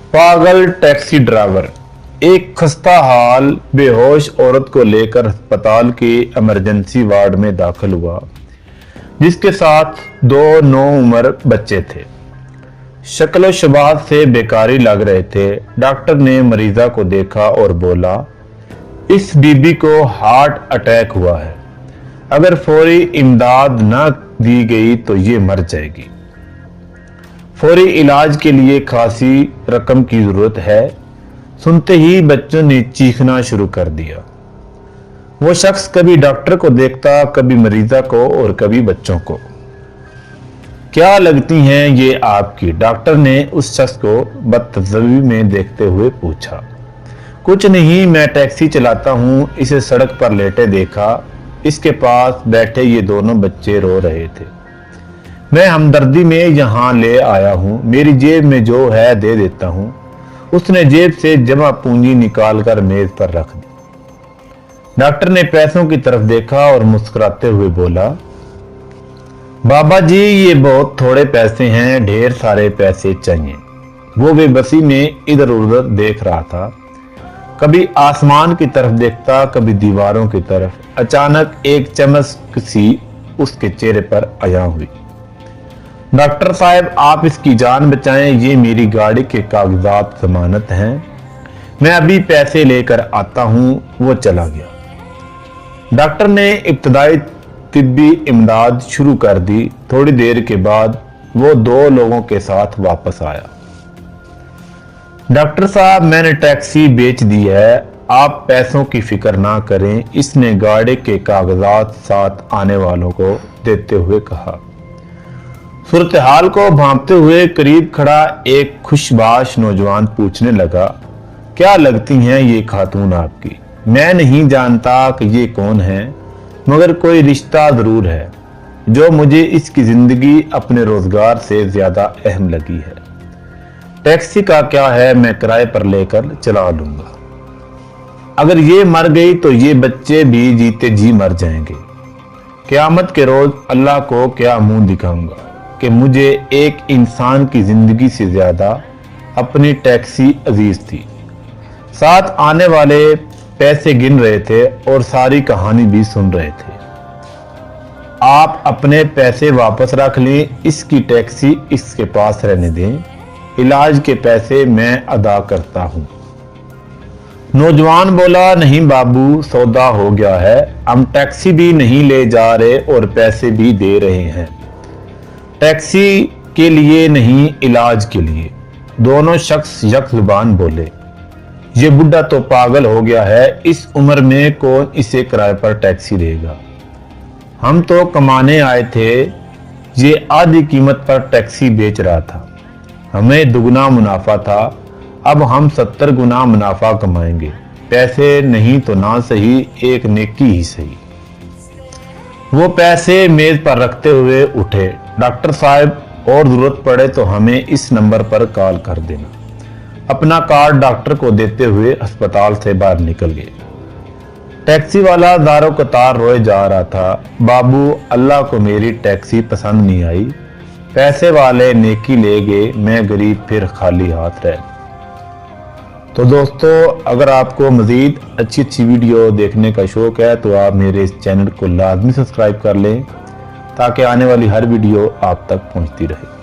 पागल taxi driver. एक खस्ता हाल बेहोश औरत को लेकर अस्पताल के इमरजेंसी वार्ड में दाखिल हुआ, जिसके साथ 2 नौउम्र बच्चे थे। शक्ल शबात से बेकारी लग रहे थे। डॉक्टर ने मरीजा को देखा और बोला, इस बीबी को हार्ट अटैक हुआ है, अगर फौरी इमदाद न दी गई तो ये मर जाएगी। फौरी इलाज के लिए खासी रकम की जरूरत है। सुनते ही बच्चों ने चीखना शुरू कर दिया। वो शख्स कभी डॉक्टर को देखता, कभी मरीजा को और कभी बच्चों को। क्या लगती हैं ये आपकी? डॉक्टर ने उस शख्स को बदतमीजी में देखते हुए पूछा। कुछ नहीं, मैं टैक्सी चलाता हूँ। इसे सड़क पर लेटे देखा। इसके पास बैठे ये दोनों बच्चे रो रहे थे। मैं हमदर्दी में यहाँ ले आया हूँ। मेरी जेब में जो है दे देता हूँ। उसने जेब से जमा पूंजी निकालकर मेज पर रख दी। डॉक्टर ने पैसों की तरफ देखा और मुस्कुराते हुए बोला, बाबा जी ये बहुत थोड़े पैसे हैं, ढेर सारे पैसे चाहिए। वो बेबसी में इधर उधर देख रहा था, कभी आसमान की तरफ देखता, कभी दीवारों की तरफ। अचानक एक चमक सी उसके चेहरे पर आया हुई। डॉक्टर साहब, आप इसकी जान बचाएं, ये मेरी गाड़ी के कागजात जमानत हैं। मैं अभी पैसे लेकर आता हूं। वो चला गया। डॉक्टर ने इब्तदाई तिब्बी इमदाद शुरू कर दी। थोड़ी देर के बाद वो 2 लोगों के साथ वापस आया। डॉक्टर साहब, मैंने टैक्सी बेच दी है, आप पैसों की फिक्र ना करें। इसने गाड़ी के कागजात साथ आने वालों को देते हुए कहा। सूरत हाल को भांपते हुए करीब खड़ा एक खुशबाश नौजवान पूछने लगा, क्या लगती हैं ये खातून आपकी? मैं नहीं जानता कि ये कौन है, मगर कोई रिश्ता जरूर है जो मुझे इसकी जिंदगी अपने रोजगार से ज्यादा अहम लगी है। टैक्सी का क्या है, मैं किराए पर लेकर चला लूंगा। अगर ये मर गई तो ये बच्चे भी जीते जी मर जाएंगे। क़यामत के रोज अल्लाह को क्या मुंह दिखाऊंगा कि मुझे एक इंसान की जिंदगी से ज्यादा अपनी टैक्सी अजीज थी। साथ आने वाले पैसे गिन रहे थे और सारी कहानी भी सुन रहे थे। आप अपने पैसे वापस रख लें, इसकी टैक्सी इसके पास रहने दें। इलाज के पैसे मैं अदा करता हूं। नौजवान बोला, नहीं बाबू, सौदा हो गया है। हम टैक्सी भी नहीं ले जा रहे और पैसे भी दे रहे हैं। टैक्सी के लिए नहीं, इलाज के लिए। दोनों शख्स यक जुबान बोले, ये बुढ़ा तो पागल हो गया है, इस उम्र में कौन इसे किराए पर टैक्सी देगा? हम तो कमाने आए थे। ये आधी कीमत पर टैक्सी बेच रहा था, हमें दुगना मुनाफा था। अब हम 70 गुना मुनाफा कमाएंगे। पैसे नहीं तो ना सही, एक नेकी ही सही। वो पैसे मेज पर रखते हुए उठे। डॉक्टर साहब, और जरूरत पड़े तो हमें इस नंबर पर कॉल कर देना। अपना कार्ड डॉक्टर को देते हुए अस्पताल से बाहर निकल गए। टैक्सी वाला दारो कतार रोए जा रहा था, बाबू, अल्लाह को मेरी टैक्सी पसंद नहीं आई। पैसे वाले नेकी ले गए, मैं गरीब फिर खाली हाथ रह। तो दोस्तों, अगर आपको मजीद अच्छी वीडियो देखने का शौक है तो आप मेरे इस चैनल को लाजमी सब्सक्राइब कर लें, ताकि आने वाली हर वीडियो आप तक पहुंचती रहे।